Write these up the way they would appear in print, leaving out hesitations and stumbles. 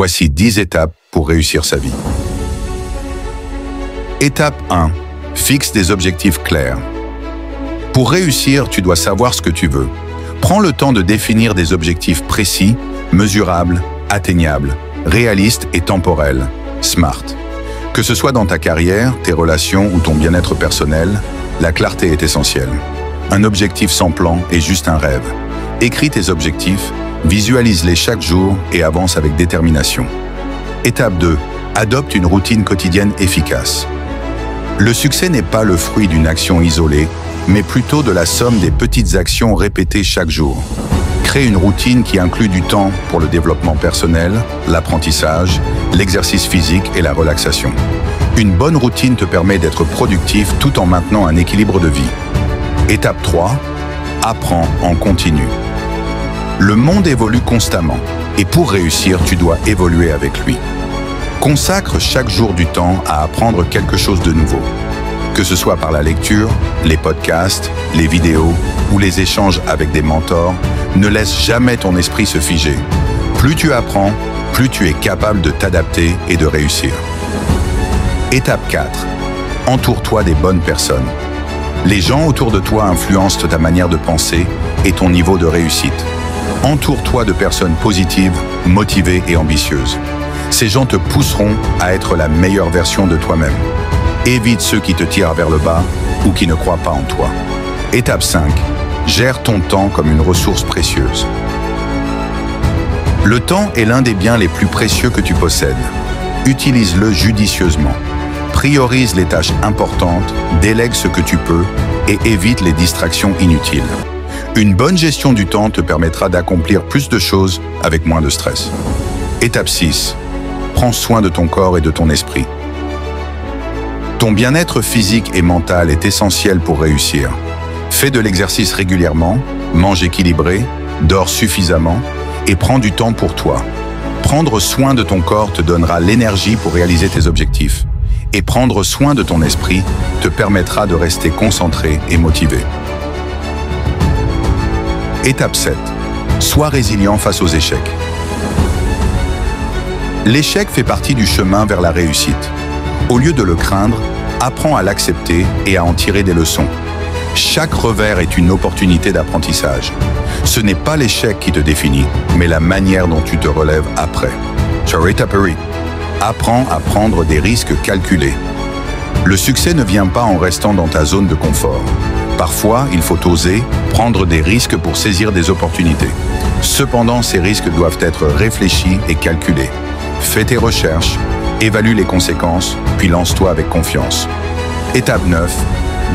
Voici 10 étapes pour réussir sa vie. Étape 1. Fixe des objectifs clairs. Pour réussir, tu dois savoir ce que tu veux. Prends le temps de définir des objectifs précis, mesurables, atteignables, réalistes et temporels, SMART. Que ce soit dans ta carrière, tes relations ou ton bien-être personnel, la clarté est essentielle. Un objectif sans plan est juste un rêve. Écris tes objectifs, visualise-les chaque jour et avance avec détermination. Étape 2. Adopte une routine quotidienne efficace. Le succès n'est pas le fruit d'une action isolée, mais plutôt de la somme des petites actions répétées chaque jour. Crée une routine qui inclut du temps pour le développement personnel, l'apprentissage, l'exercice physique et la relaxation. Une bonne routine te permet d'être productif tout en maintenant un équilibre de vie. Étape 3. Apprends en continu. Le monde évolue constamment et pour réussir, tu dois évoluer avec lui. Consacre chaque jour du temps à apprendre quelque chose de nouveau. Que ce soit par la lecture, les podcasts, les vidéos ou les échanges avec des mentors, ne laisse jamais ton esprit se figer. Plus tu apprends, plus tu es capable de t'adapter et de réussir. Étape 4. Entoure-toi des bonnes personnes. Les gens autour de toi influencent ta manière de penser et ton niveau de réussite. Entoure-toi de personnes positives, motivées et ambitieuses. Ces gens te pousseront à être la meilleure version de toi-même. Évite ceux qui te tirent vers le bas ou qui ne croient pas en toi. Étape 5. Gère ton temps comme une ressource précieuse. Le temps est l'un des biens les plus précieux que tu possèdes. Utilise-le judicieusement. Priorise les tâches importantes, délègue ce que tu peux et évite les distractions inutiles. Une bonne gestion du temps te permettra d'accomplir plus de choses avec moins de stress. Étape 6. Prends soin de ton corps et de ton esprit. Ton bien-être physique et mental est essentiel pour réussir. Fais de l'exercice régulièrement, mange équilibré, dors suffisamment et prends du temps pour toi. Prendre soin de ton corps te donnera l'énergie pour réaliser tes objectifs. Et prendre soin de ton esprit te permettra de rester concentré et motivé. Étape 7. Sois résilient face aux échecs. L'échec fait partie du chemin vers la réussite. Au lieu de le craindre, apprends à l'accepter et à en tirer des leçons. Chaque revers est une opportunité d'apprentissage. Ce n'est pas l'échec qui te définit, mais la manière dont tu te relèves après. Charita Perry. Apprends à prendre des risques calculés. Le succès ne vient pas en restant dans ta zone de confort. Parfois, il faut oser prendre des risques pour saisir des opportunités. Cependant, ces risques doivent être réfléchis et calculés. Fais tes recherches, évalue les conséquences, puis lance-toi avec confiance. Étape 9.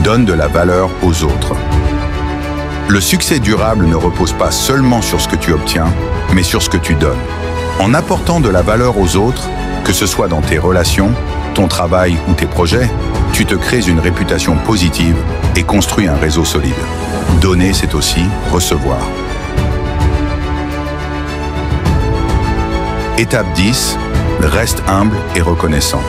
Donne de la valeur aux autres. Le succès durable ne repose pas seulement sur ce que tu obtiens, mais sur ce que tu donnes. En apportant de la valeur aux autres, que ce soit dans tes relations, ton travail ou tes projets, tu te crées une réputation positive et construis un réseau solide. Donner, c'est aussi recevoir. Étape 10. Reste humble et reconnaissant.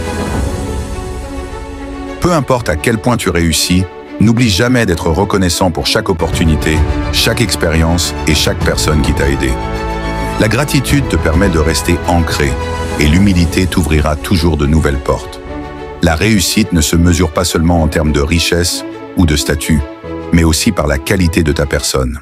Peu importe à quel point tu réussis, n'oublie jamais d'être reconnaissant pour chaque opportunité, chaque expérience et chaque personne qui t'a aidé. La gratitude te permet de rester ancré et l'humilité t'ouvrira toujours de nouvelles portes. La réussite ne se mesure pas seulement en termes de richesse ou de statut, mais aussi par la qualité de ta personne.